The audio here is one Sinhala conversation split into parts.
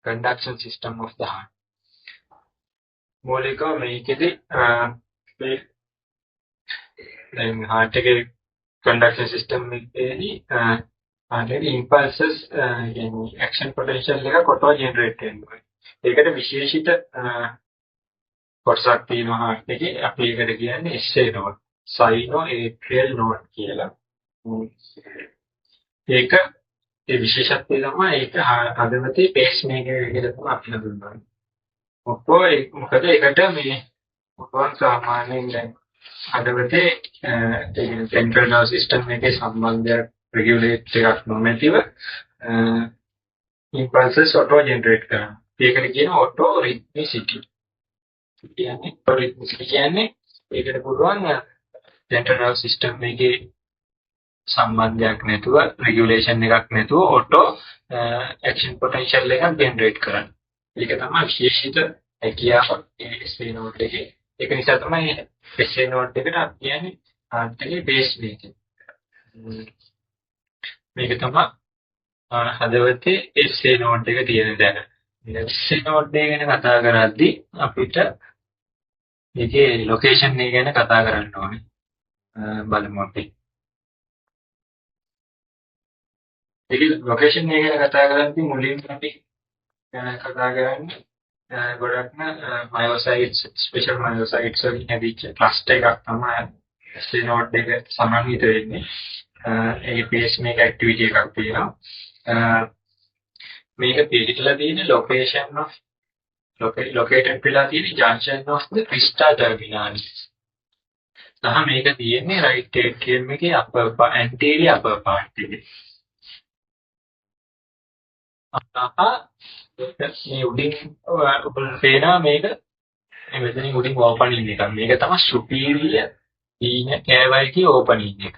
conduction system of the heart. මූලිකව මේකෙදි මේ දැන් heart එකේ conduction system එකේදී heart එකේ impulses කියන්නේ action potential එක කොටව generate වෙනවා. ඒකට විශේෂිත කොටසක් තියෙනවා heart එකේ. අපි ඒකට කියන්නේ SA node, sinoatrial node කියලා. ඒක ඒ විශේෂත්වය තමයි ඒක හදවතේ pacemaker කියලා තමයි අපි හඳුන්වන්නේ. මොකද ඒකට මේ මොකක්ද සාමාන්‍යයෙන් දැන් හදවතේ central nervous system එකේ සම්බන්ධයක් regulate එකක් නොමැතිව impulses auto generate කරනවා. ඒකට කියන auto rhythmicity. කියන්නේ ඒකට පුළුවන් central nervous system එකේ සම්බන්ධයක් නැතුව regulation එකක් නැතුව auto action potential එකක් generate කරන්න. ඒක තමයි විශේෂිත හැකියාව SA node එකේ. ඒක නිසා තමයි SA node එකට අපි කියන්නේ heart එකේ pacemaker. මේක තමයි හදවතේ SA node එක තියෙන තැන. SA node එක ගැන කතා කරද්දී අපිට මේකේ location එක ගැන කතා කරන්න ඕනේ. බලමු අපි. ඒකේ location එක ගැන කතා කරද්දී මුලින්ම අපි කතා කරන්නේ ගොඩක්ම myocytes, special myocytes වලින් හැදිච්ච cluster එකක් තමයි SA node එක සමන්විත වෙන්නේ. ඒ pacemaker activity එකක් තියෙනවා. මේක පිළිట్లా තියෙන location of located වෙලා තියෙන junction of the crista terminalis. සහ මේක තියෙන්නේ right atrium එකේ anterior upper part එකේ. මේ උඩින් පේනවා මේක මෙතනින් උඩින් ඕපනින් එකක්. මේක තමයි superior vena cava එකේ ඕපනින් එක.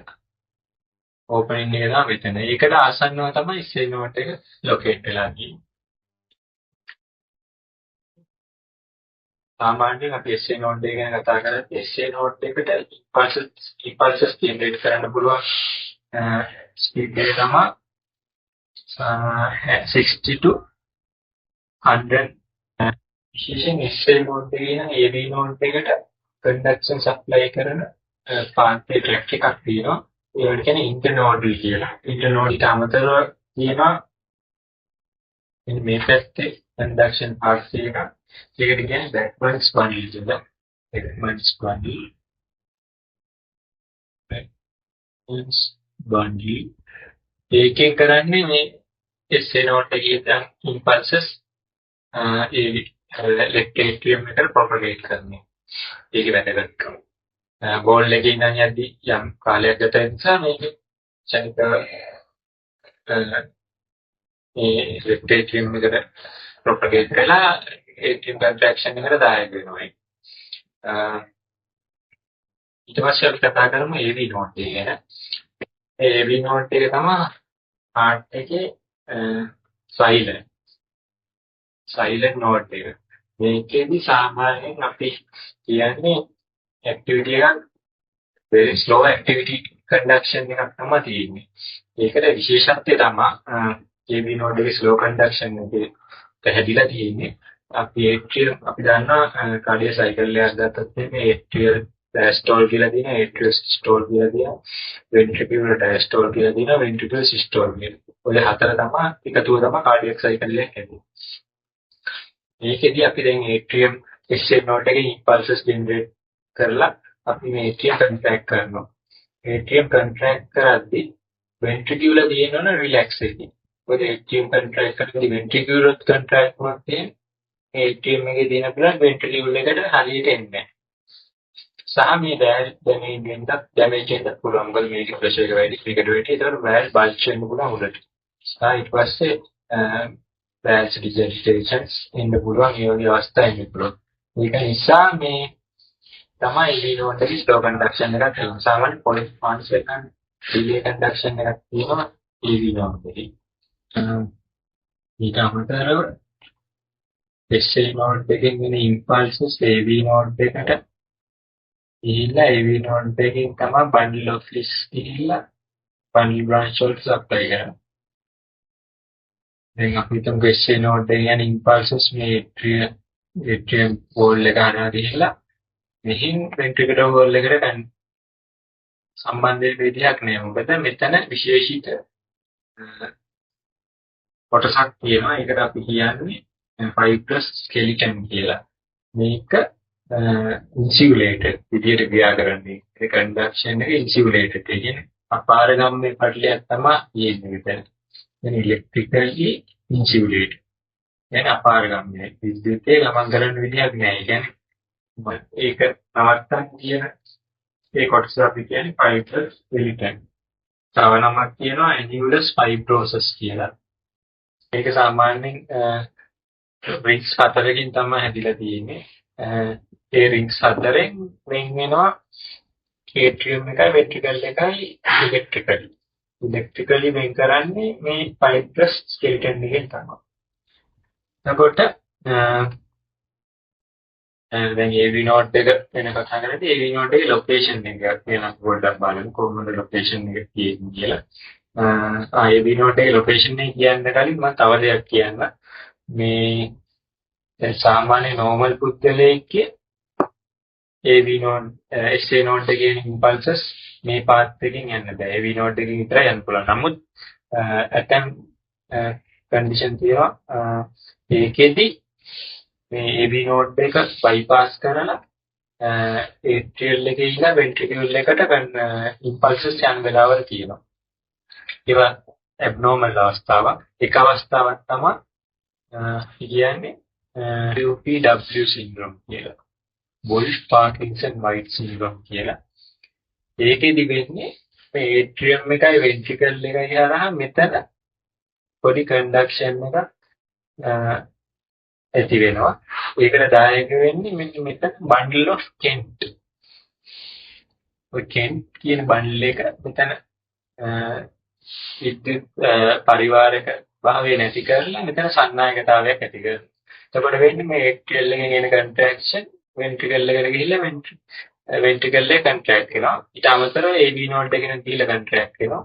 ඕපනින් එක තමයි මෙතන. ඒකට ආසන්නව තමයි SA node එක locate වෙලා තියෙන්නේ. සාමාන්‍යයෙන් අපි SA node එක ගැන කතා කරද්දී SA node එකට impulses generate කරන්න පුළුවන් speed එක තමයි 60 to 100. විශේෂයෙන් SA node එකේ නම් AV node එකට conduction supply කරන pathway track එකක් තියෙනවා. ඒකට කියන්නේ internodal කියලා. internodal ඊට අමතරව තියෙනවා මේ පැත්තේ conduction path එකක්. ඒකට කියන්නේ Beckman's bundle කියලා. Beckman's bundle. ඒකෙන් කරන්නේ මේ SA node එකේ තියෙන impulses left atrium එකට propagate කරන්නේ. ඒකේ වැදගත්කම. බෝල් එකේ ඉඳන් යද්දී යම් කාලයක් ගත වෙන නිසා මේක ශනික මේ left atrium එකට propagate කරලා atrium contraction එකට දායක වෙනවා. ඊට පස්සේ අපි කතා කරමු AV node එක ගැන. AV node එක තමයි heart එකේ silent node එක. මේකේදී සාමාන්‍යයෙන් අපි කියන්නේ activity එකක් very slow activity conduction එකක් තමයි තියෙන්නේ. ඒකට විශේෂත්වය තමයි AV node එකේ slow conduction එකේ පැහැදිලා තියෙන්නේ. අපි දන්නවා cardiac cycle එකක් ගත්තොත් මේ atrial diastole කියලා තියෙනවා, atrial systole කියලා තියෙනවා, ventricular diastole කියලා තියෙනවා, ventricular systole කියලා. ඔය හතර තමයි එකතුව තමයි cardiac cycle එක හැදෙන්නේ. මේකෙදී අපි දැන් atrium SA node එකේ impulses generate කරලා අපි මේ atrium contract කරනවා. atrium contract කරද්දී ventricular තියෙනවනේ relax එකේ. ඔය atrium contract කරද්දී ventricular contract වුණත් මේ atrium එකේ තියෙන blood ventricle එකට හරියට එන්නේ නැහැ. සහ මේ damage වෙන්න පුළුවන්. මොකද මේකේ pressure එක වැඩි, මේකට වැඩි. ඒතකොට valve bulge වෙන්න පුළුවන් උඩට. සහ ඊට පස්සේ valve degenerations එන්න පුළුවන්. ඒ වගේ අවස්ථා එන්න පුළුවන්. ඒක නිසා මේ තමයි AV node එකේ slow conduction එකක් තියෙනවා. සාමාන්‍ය 0.1 second delay conduction එකක් තියෙනවා AV node එකේ. ඊට අමතරව SA node එකෙන් එන impulses AV node එකට ගිහිල්ලා AV node එකෙන් තමයි bundle of His ගිහිල්ලා bundle branch වලට supply කරනවා. දැන් අපි හිතමු SA node එක කියන්නේ impulses මේ atrium wall එක හරහා ගිහිල්ලා මෙහින් ventricular wall එකට සම්බන්ධ වෙන විදිහක් නෑ. මොකද මෙතන විශේෂිත කොටසක් තියෙනවා. ඒකට අපි කියන්නේ fibrous skeleton කියලා. මේක insulated විදියට ක්‍රියා කරන්නේ. ඒ conduction එක insulated. ඒ කියන්නේ අපාරගම්මේ පටලයක් තමයි තියෙන්නේ මෙතන. يعني electrically insulated. يعني අපාරගම්මේ විද්‍යුතේ ගමන් කරන විදිහක් නෑ. ඒ කියන්නේ ඒක නවත්තන් කියන ඒ කොටස අපි කියන්නේ fibrous skeleton. තව නමක් කියනවා annulus fibrosus කියලා. මේක සාමාන්‍යයෙන් rings 4කින් තමයි හැදිලා තියෙන්නේ. ඒ rings 4ෙන් වෙන් වෙනවා atrium එකයි ventricle එකයි electrically. Electrically වෙන් කරන්නේ මේ fibrous skeleton එකෙන් තමයි. එතකොට දැන් AV node එක වෙන කතා කරද්දී AV node එකේ location එක කියන පොඩ්ඩක් බලමු කොහොමද location එක තියෙන්නේ කියලා. AV node එකේ location එක කියන්න කලින් මම තව දෙයක් කියන්න. මේ දැන් සාමාන්‍ය normal පුද්ගලයෙක්ගේ AV node SA node එකේ impulses මේ path එකකින් යන්න බෑ. AV node එකකින් විතරයි යන්න පුළුවන්. නමුත් ඇතම් condition තියෙනවා ඒකෙදි මේ AV node එක bypass කරලා atrial එකේ ඉඳලා ventricle එකට impulses යන වෙලාවල් තියෙනවා. ඒවා abnormal අවස්ථාවක්. එක අවස්ථාවක් තමයි කියන්නේ WPW syndrome කියලා. Wolff-Parkinson-White syndrome කියලා. ඒකෙදි වෙන්නේ මේ atrium එකයි ventricle එකයි හරහා මෙතන පොඩි conduction එකක් ඇති වෙනවා. ඒකට දායක වෙන්නේ මෙතන bundle of Kent. ඔය Kent කියන bundle එක මෙතන විද්‍යුත් පරිවාරක භාවය නැති කරලා මෙතන සන්නායකතාවයක් ඇති කරනවා. එතකොට වෙන්නේ මේ atrial එකෙන් එන contraction ventricle එකට ගිහිල්ලා ventricle එක contract වෙනවා. ඊට අමතරව AV node එකෙන් ගිහිල්ලා contract වෙනවා.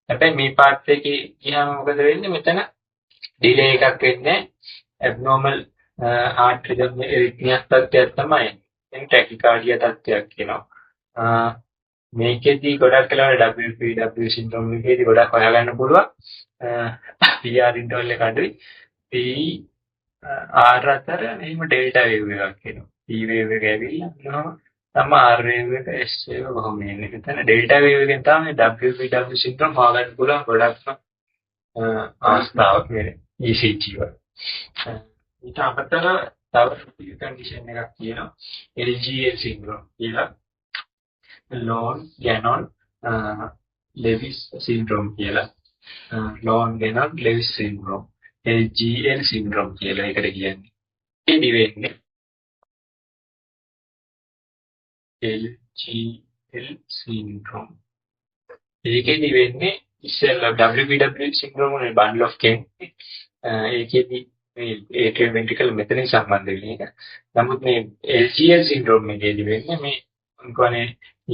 හැබැයි මේ part එකේ ගියාම මොකද වෙන්නේ? මෙතන delay එකක් වෙන්නේ abnormal heart rhythm arrhythmia තත්ත්වයක් තමයි. එන් tachycardia තත්ත්වයක් කියනවා. මේකෙදී ගොඩක් වෙලාවට WPW syndrome එකේදී ගොඩක් හොයාගන්න පුළුවන්. PR interval එක අඩුයි. PR අතර මෙහිම delta wave එකක් එනවා. P wave එක ඇවිල්ලා තමයි R wave එක S wave කොහොම එන්නේ. එතන delta wave එකෙන් තමයි WPW syndrome හොයාගන්න පුළුවන් ගොඩක්ම අවස්ථාවක් වෙන්නේ. ECG වල. ඊට අමතරව තව condition එකක් තියෙනවා. LGL syndrome කියලා. Lone Gannon Lewis syndrome කියලා. Lone Gannon Lewis syndrome. LGL syndrome කියලා එකට කියන්නේ. ඉතින් වෙන්නේ LGL syndrome. ඒකෙදි වෙන්නේ ඉස්සෙල්ලා WPW syndrome වල bundle of Kent. ඒකෙදි මේ atrial ventricle මෙතනින් සම්බන්ධ වෙන එක. නමුත් මේ LGL syndrome එකේදී වෙන්නේ මේ මොකනේ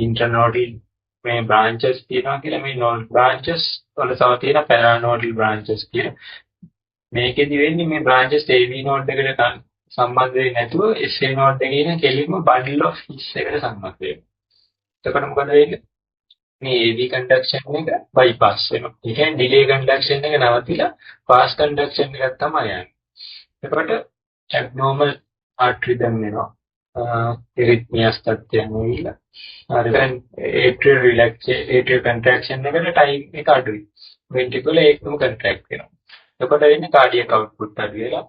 internodal මේ branches තියෙනවා කියලා මේ node branches වල තව තියෙන paranodal branches කියලා. මේකෙදි වෙන්නේ මේ branches AV node එකට සම්බන්ධ වෙන්නේ නැතුව SA node එකේ ඉන්න කෙලින්ම bundle of his එකට සම්බන්ධ වෙනවා. එතකොට මොකද වෙන්නේ? මේ AV conduction එක bypass වෙනවා. ඒ කියන්නේ delay conduction එක නවතිලා fast conduction එකක් තමයි යන්නේ. එතකොට abnormal heart rhythm වෙනවා. arrhythmias තත්ත්වයන් වෙයිලා. හරි දැන් atrial contraction එකට time එක අඩුයි. ventricle ඒකම contract වෙනවා. එතකොට වෙන්නේ cardiac output අඩු වෙලා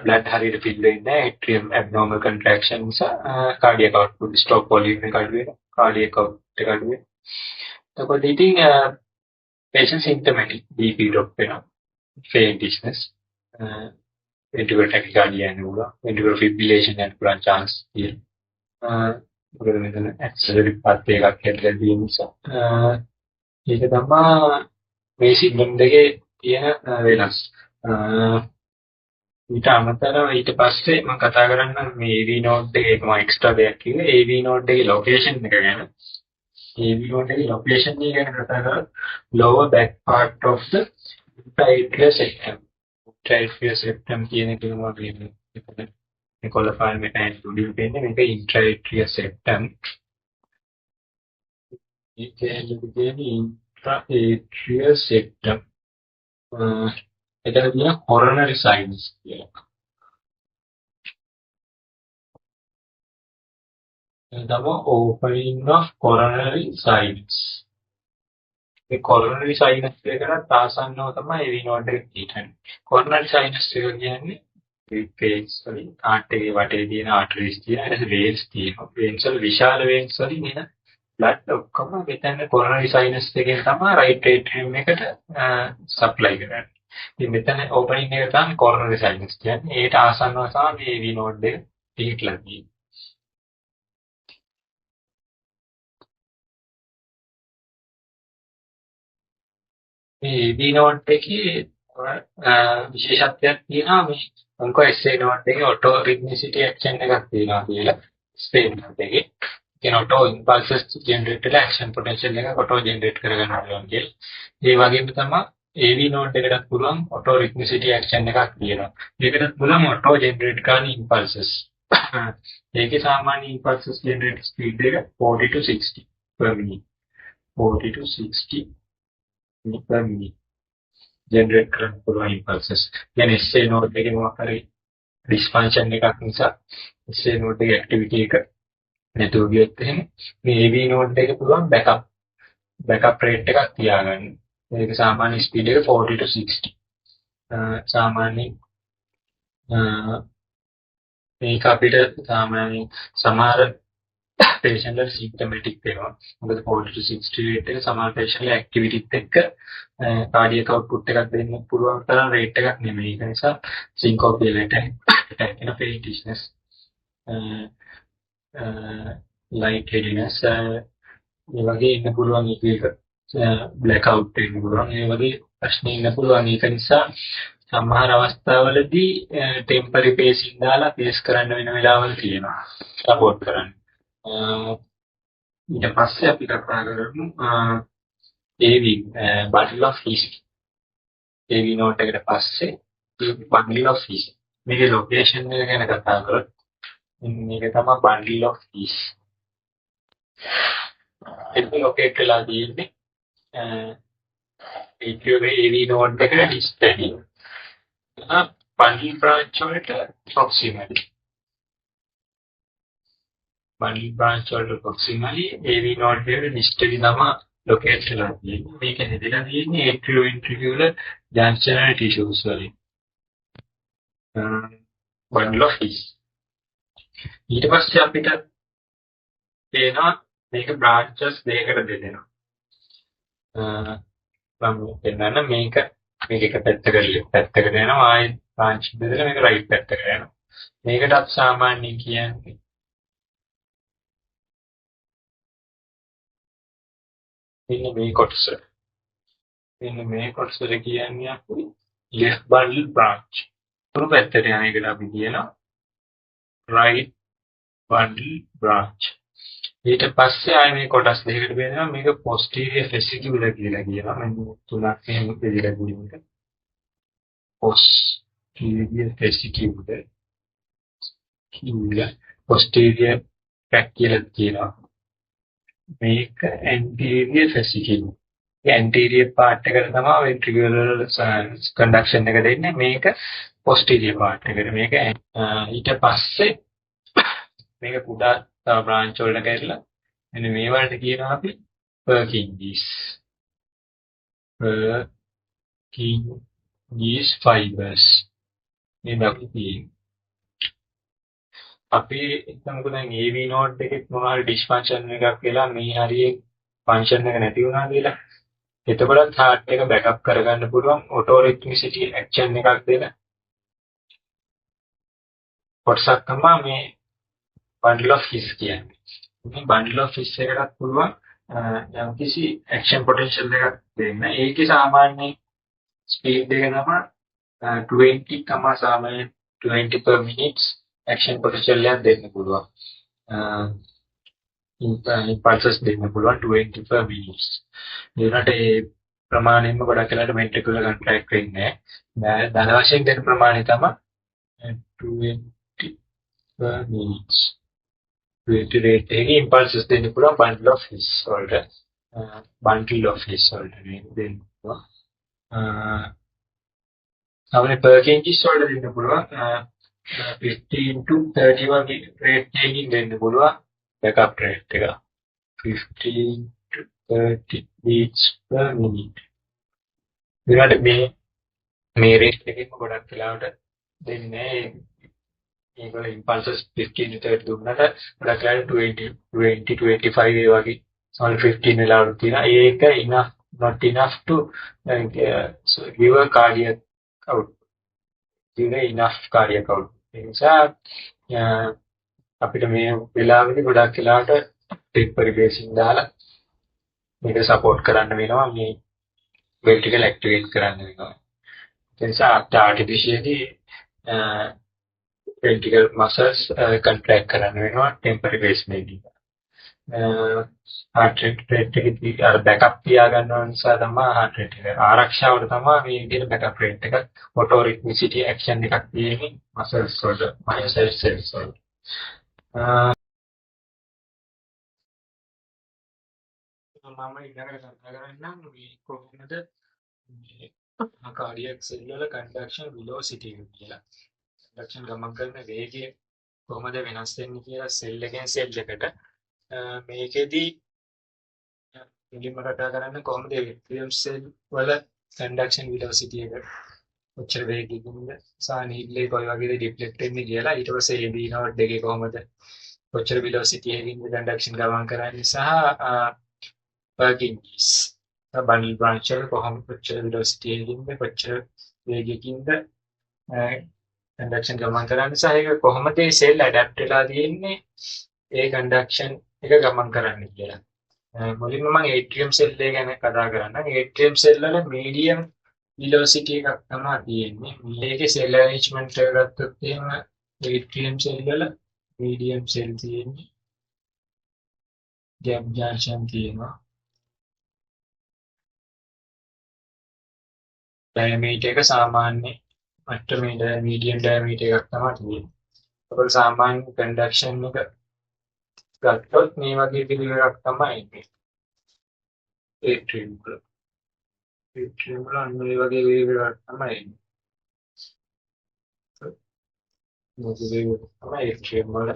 blood හරියට fill වෙන්නේ නැහැ. atrium abnormal contraction නිසා cardiac output stroke volume එක අඩු වෙනවා. cardiac output එක අඩු වෙනවා. එතකොට ඉතින් patient symptomatic BP drop වෙනවා. faintishness ventricular tachycardia යනවා. ventricular fibrillation යන පුළුවන් chance තියෙනවා. මොකද මෙතන accelerate path එකක් හැදලා තියෙන නිසා. ඒක තමයි මේ සිග්නල් දෙකේ තියෙන වෙනස්. ඊට අමතරව ඊට පස්සේ මම කතා කරන්න මේ AV node එකේ මම එක්ස්ට්‍රා දෙයක් කිව්වේ AV node එකේ location එක ගැන. AV node එකේ location එක ගැන කතා කරලා lower back part of the intra-atrial septum. Intra-atrial septum කියන එක මොනවද කියන්නේ? මේ qualifying mechanism උඩින් පෙන්නේ මේක intra-atrial septum. ඒ කියන්නේ intra-atrial septum. එතන තියෙන coronary sinus කියලා. තමයි opening of coronary sinus. මේ coronary sinus එකට ආසන්නව තමයි AV node එක තියෙන්නේ. coronary sinus එක කියන්නේ veins වලින් heart එකේ වටේ තියෙන arteries තියෙන ඊට veins තියෙනවා. veins වල විශාල veins වලින් එන blood ඔක්කොම මෙතන coronary sinus එකෙන් තමයි right atrium එකට supply කරන්නේ. ඉතින් මෙතන opening එක තමයි coronary sinus කියන්නේ. ඒකට ආසන්නව තමයි මේ AV node එක පිහිටලා තියෙන්නේ. මේ AV node එකේ විශේෂත්වයක් තියෙනවා මේ මොකද SA node එකේ auto rhythmicity action එකක් තියෙනවා කියලා ස්පේන් node එකේ. කියන auto impulses generate වෙලා action potential එක auto generate කරගන්න පුළුවන් කියලා. ඒ වගේම තමයි AV node එකටත් පුළුවන් auto rhythmicity action එකක් තියෙනවා. මේකටත් පුළුවන් auto generate කරන impulses. ඒකේ සාමාන්‍ය impulses generate speed එක 40 to 60 per minute. 40 to 60 per minute. generate කරන්න පුළුවන් impulses. කියන්නේ SA node එකේ මොකක් හරි dysfunction එකක් නිසා SA node එකේ activity එක නැතුව ගියොත් එහෙම මේ AV node එකේ පුළුවන් backup rate එකක් තියාගන්න. ඒක සාමාන්‍ය speed එක 40 to 60. සාමාන්‍ය මේක අපිට සාමාන්‍ය සමහර patient වල symptomatic වෙනවා. මොකද 40 to 60 rate එක සමහර patient වල activity එක්ක cardiac output එකක් දෙන්න පුළුවන් තරම් rate එකක් නෙමෙයි. ඒ නිසා syncope attack වෙන faintishness lightheadedness මේ වගේ ඉන්න පුළුවන් එක black out වෙන්න පුළුවන්. ඒ වගේ ප්‍රශ්න ඉන්න පුළුවන්. ඒක නිසා සමහර අවස්ථාවලදී temporary pacing දාලා pace කරන්න වෙන වෙලාවල් තියෙනවා. support කරන්න. ඊට පස්සේ අපි කතා කරමු AV bundle of His. AV node එකට පස්සේ bundle of His. මේකේ location එක ගැන කතා කරොත් මේක තමයි bundle of His. ඒක locate වෙලා තියෙන්නේ AV node එකට distally. bundle branch වලට proximally. bundle branch වලට proximally AV node එකට distally තමයි locate වෙලා තියෙන්නේ. මේක හැදලා තියෙන්නේ atrioventricular junctional tissues වලින්. bundle of His. ඊට පස්සේ අපිට පේනවා මේක branches දෙකකට බෙදෙනවා. මම කියන්න මේක එක පැත්තකට යනවා ආයෙත් branch බෙදලා මේක right පැත්තකට යනවා. මේකටත් සාමාන්‍යයෙන් කියන්නේ මෙන්න මේ කොටස. මෙන්න මේ කොටසට කියන්නේ අපි left bundle branch. තුරු පැත්තට යන එකට අපි කියනවා right bundle branch. ඊට පස්සේ ආයේ මේ කොටස් දෙකකට බෙදෙනවා. මේක posterior fascicular කියලා කියනවා. මෙන්න තුනක් එහෙම බෙදලා තියෙනවා. posterior fascicular posterior tract කියලා කියනවා. මේක anterior fascicular. ඒ anterior part එකට තමයි ventricular conduction එක දෙන්නේ. මේක posterior part එකට. මේක ඊට පස්සේ මේක කුඩා branch වලට කැඩලා මෙන්න මේ වලට කියනවා අපි Purkinje's. Purkinje's fibers. මේ දක්වන්නේ අපි හිතමුකෝ දැන් AV node එකේ මොනවා dysfunction එකක් කියලා මේ හරියේ function එක නැති වුණා කියලා. එතකොට heart එක backup කරගන්න පුළුවන් auto rhythmicity action එකක් දෙන කොටසක් තමයි මේ bundle of His කියන්නේ. මේ bundle of His එකකට පුළුවන් යම්කිසි action potential එකක් දෙන්න. ඒකේ සාමාන්‍ය speed එක තමයි 20 තමයි සාමාන්‍ය 20 per minute action potential එකක් දෙන්න පුළුවන්. impulses දෙන්න පුළුවන් 20 per minute. ඒකට ඒ ප්‍රමාණයෙන්ම ගොඩක් වෙලාවට ventricular contract වෙන්නේ නැහැ. ධන වශයෙන් දෙන ප්‍රමාණය තමයි 20 per minute. 20 rate එකේ impulses දෙන්න පුළුවන් bundle of his වලට. bundle of his වලට දෙන්න පුළුවන්. අපේ per kgs වලට දෙන්න පුළුවන් 15 to 30 වගේ rate එකකින් දෙන්න පුළුවන් backup rate එක. 15 to 30 beats per minute. ඊළඟට මේ rate එකකින්ම ගොඩක් වෙලාවට දෙන්නේ ඒගොල්ලෝ impulses 15 to 30 දුන්නට ගොඩක් වෙලාවට 20 25 ඒ වගේ සමහර 15 වෙලාවලු තියෙනවා. ඒක enough not enough to so give a cardiac output. give enough cardiac output. ඒ නිසා අපිට මේ වෙලාවෙදි ගොඩක් වෙලාවට ටෙම්පරරි බේසින් දාලා මේක සපෝට් කරන්න වෙනවා මේ ventricle activate කරන්න වෙනවා. ඒ නිසා artificially ventricle muscles contract කරන්න වෙනවා ටෙම්පරරි බේස් මේදී. heart rate එකේ අර backup තියා ගන්නවා නිසා තමයි heart rate එක ආරක්ෂාවට තමයි මේ විදිහට backup rate එක auto rhythmicity action එකක් තියෙන්නේ muscles වලට myocyte cells වලට. මම ඊළඟට කතා කරන්නම් මේ කොහොමද මේ cardiac cell වල conduction velocity එක කියලා. conduction ගමන් කරන වේගය කොහොමද වෙනස් වෙන්නේ කියලා cell එකෙන් cell එකට. මේකෙදි මුලින්ම කතා කරන්නේ කොහොමද atrium cell වල conduction velocity එක කොච්චර වේගයකින්ද සහ needle කොයි වගේද deflect වෙන්නේ කියලා. ඊට පස්සේ AB node දෙකේ කොහොමද කොච්චර velocity එකකින්ද conduction ගමන් කරන්නේ සහ Perkins bundle branch එක කොහොමද කොච්චර velocity එකකින්ද කොච්චර වේගයකින්ද conduction ගමන් කරන්නේ සහ ඒක කොහොමද මේ cell adapt වෙලා තියෙන්නේ ඒ conduction එක ගමන් කරන්නේ කියලා. මුලින්ම මම atrium cell එක ගැන කතා කරන්නම්. atrium cell වල medium velocity එකක් තමයි තියෙන්නේ. මේකේ cell arrangement එක ගත්තොත් එහෙම atrium cell වල medium cell තියෙන්නේ. gap junction තියෙනවා. diameter එක සාමාන්‍ය මට්ටමේ medium diameter එකක් තමයි තියෙන්නේ. ඒක සාමාන්‍ය conduction එක ගත්තොත් මේ වගේ පිළිවෙලක් තමයි ඉන්නේ. atrium වල. atrium වල අන්න මේ වගේ පිළිවෙලක් තමයි ඉන්නේ. මොකද තමයි atrium වල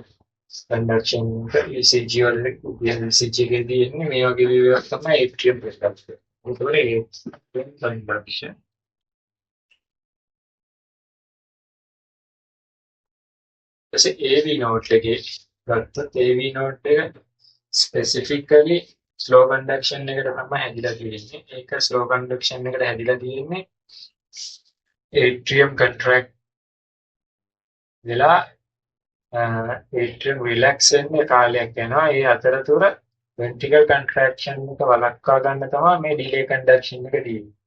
conduction එක ECG වල ECG එකේදී එන්නේ මේ වගේ පිළිවෙලක් තමයි atrium එකක්. ඒකවල conduction ඊපස්සේ AV node එකේ ගත්තොත් AV node එක specifically slow conduction එකට තමයි හැදිලා තියෙන්නේ. ඒක slow conduction එකට හැදිලා තියෙන්නේ atrium contract වෙලා atrium relax වෙන්න කාලයක් යනවා. ඒ අතරතුර ventricle contraction එක වළක්වා ගන්න තමයි මේ delay conduction එක තියෙන්නේ.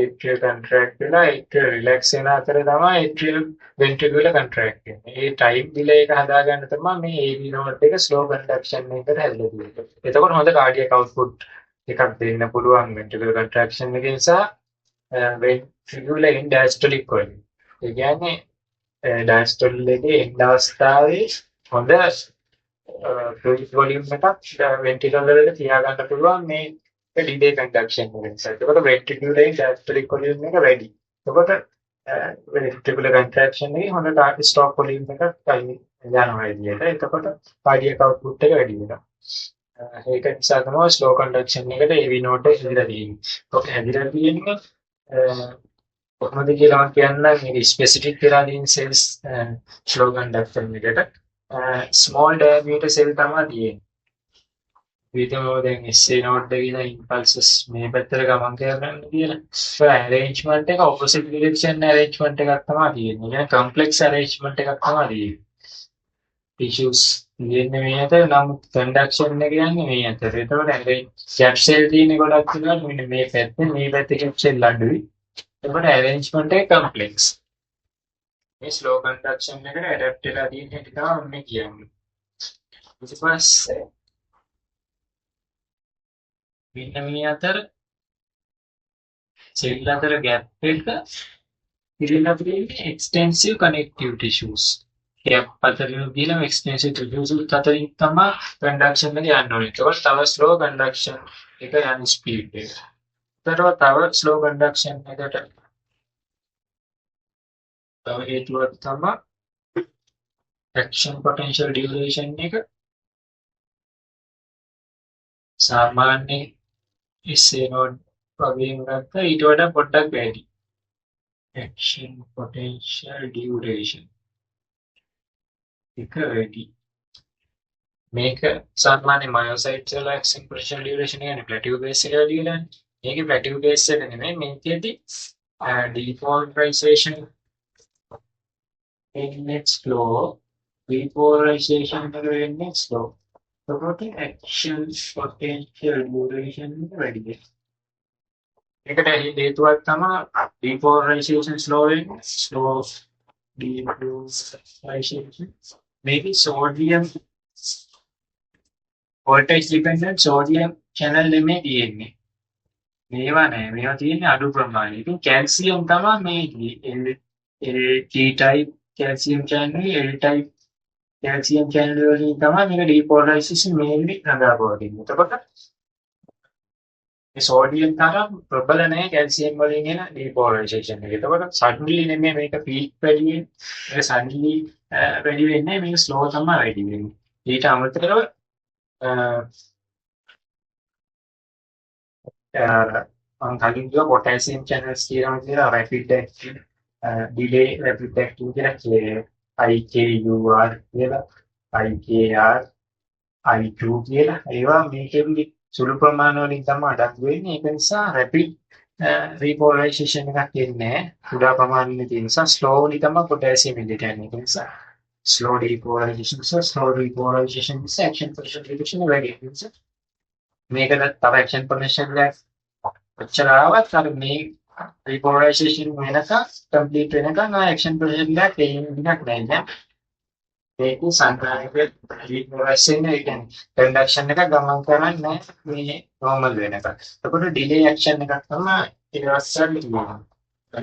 atrial contract වෙලා atrial relax වෙන අතර තමයි atrial ventricular contract වෙන්නේ. ඒ time delay එක හදාගන්න තමයි මේ AV node එක slow conduction එකට හැදලා තියෙන්නේ. එතකොට හොඳ cardiac output එකක් දෙන්න පුළුවන් ventricular contraction එකෙන් සහ ventricular in diastolic volume. ඒ කියන්නේ diastole එකේ end අවස්ථාවේ හොඳ fluid volume එකක් ventricle වලට තියාගන්න පුළුවන් මේ delay conduction එක නිසා. එතකොට ventricular diastolic volume එක වැඩි. එතකොට ventricular contraction එකේ හොඳ stop volume එකක් යනවා එළියට. එතකොට cardiac output එක වැඩි වෙනවා. ඒක නිසා තමයි slow conduction එකට AV node එක හැදිලා තියෙන්නේ. ඔක හැදිලා තියෙන්නේ කොහොමද කියලා මම කියන්නම්. මේක specific වෙලා තියෙන cells slow conduction එකට small diameter cell තමයි තියෙන්නේ. විතම දැන් SA node එකේ ඉඳන් impulses මේ පැත්තට ගමන් කරගන්න කියලා. ඒ arrangement එක opposite direction arrangement එකක් තමයි තියෙන්නේ. يعني complex arrangement එකක් තමයි තියෙන්නේ. tissues ඉන්නේ මේ අතර නම් conduction එක යන්නේ මේ අතර. ඒතකොට gap cell තියෙන ගොඩක් තියෙනවා. මෙන්න මේ පැත්තේ මේ පැත්තේ gap cell අඩුයි. ඒකට arrangement එක complex. මේ slow conduction එකට adapt වෙලා තියෙන හැටි තමයි මේ කියන්නේ. ඊට පස්සේ මෙන්න මේ අතර සෙල් අතර ගැප් එක ඉරිලා තියෙන්නේ එක්ස්ටෙන්සිව් කනෙක්ටිව් ටිෂුස්. ගැප් අතරින් තියෙන එක්ස්ටෙන්සිව් ටිෂුස් අතරින් තමයි කන්ඩක්ෂන් එක යන්න ඕනේ. ඒක තව ස්ලෝ කන්ඩක්ෂන් එක යන ස්පීඩ් එක. තව ස්ලෝ කන්ඩක්ෂන් එකට තව හේතුවක් තමයි ඇක්ෂන් පොටෙන්ෂල් ඩියුරේෂන් එක සාමාන්‍ය එසේ නෝඩ් වගේම ගත්තා ඊට වඩා පොඩ්ඩක් වැඩි. ඇක්ෂන් පොටෙන්ෂල් ඩියුරේෂන් එක වැඩි. මේක සාමාන්‍ය මයෝසයිට්ස් වල ඇක්ෂන් පොටෙන්ෂල් ඩියුරේෂන් කියන්නේ ප්ලැටියු බේස් එක වැඩි වෙලානේ. මේකේ ප්ලැටියු බේස් එක නෙමෙයි මේකේදී depolarization වෙන්නේ slow, repolarization එක වෙන්නේ slow. එතකොට action potential duration එක වැඩි වෙනවා. ඒකට හේතුවක් තමයි depolarization slow වෙන්නේ. slow depolarization. Maybe sodium voltage dependent sodium channel නෙමෙයි තියෙන්නේ. මේවා නෑ. මේවා තියෙන්නේ අඩු ප්‍රමාණය. ඉතින් කැල්සියම් තමයි මේ T type calcium channel L type calcium channel වලින් තමයි මේක depolarization mainly නගාපවතින්නේ. එතකොට මේ sodium තරම් ප්‍රබල නැහැ calcium වලින් එන depolarization එක. එතකොට suddenly නෙමෙයි මේක peak වැඩි වෙන්නේ. ඒක suddenly වැඩි වෙන්නේ මේක slow තමයි වැඩි වෙන්නේ. ඊට අමතරව මම කලින් කිව්වා potassium channels කියනවා කියලා rapid active delay rapid active කියලා IKUR කියලා IKR I2 කියලා ඒවා මේකෙදි සුළු ප්‍රමාණ වලින් තමයි අඩක් වෙන්නේ. ඒක නිසා rapid repolarization එකක් එන්නේ කුඩා ප්‍රමාණයේ තියෙන නිසා slowly තමයි potassium එළියට යන්නේ. ඒක නිසා slow depolarization නිසා action potential reduction වැඩි වෙනවා. මේකද තව action potential එක කොච්චර ආවත් අර මේ repolarization වෙනකන් complete වෙනකන් ආ action potential එකක් එන්නේ නැහැ. ඒක සංක්‍රාමක repolarization එක කියන්නේ conduction එක ගමන් කරන්නේ මේ normal වෙනකන්. එතකොට delay action එකක් තමයි ඊට පස්සේ තියෙන්නේ.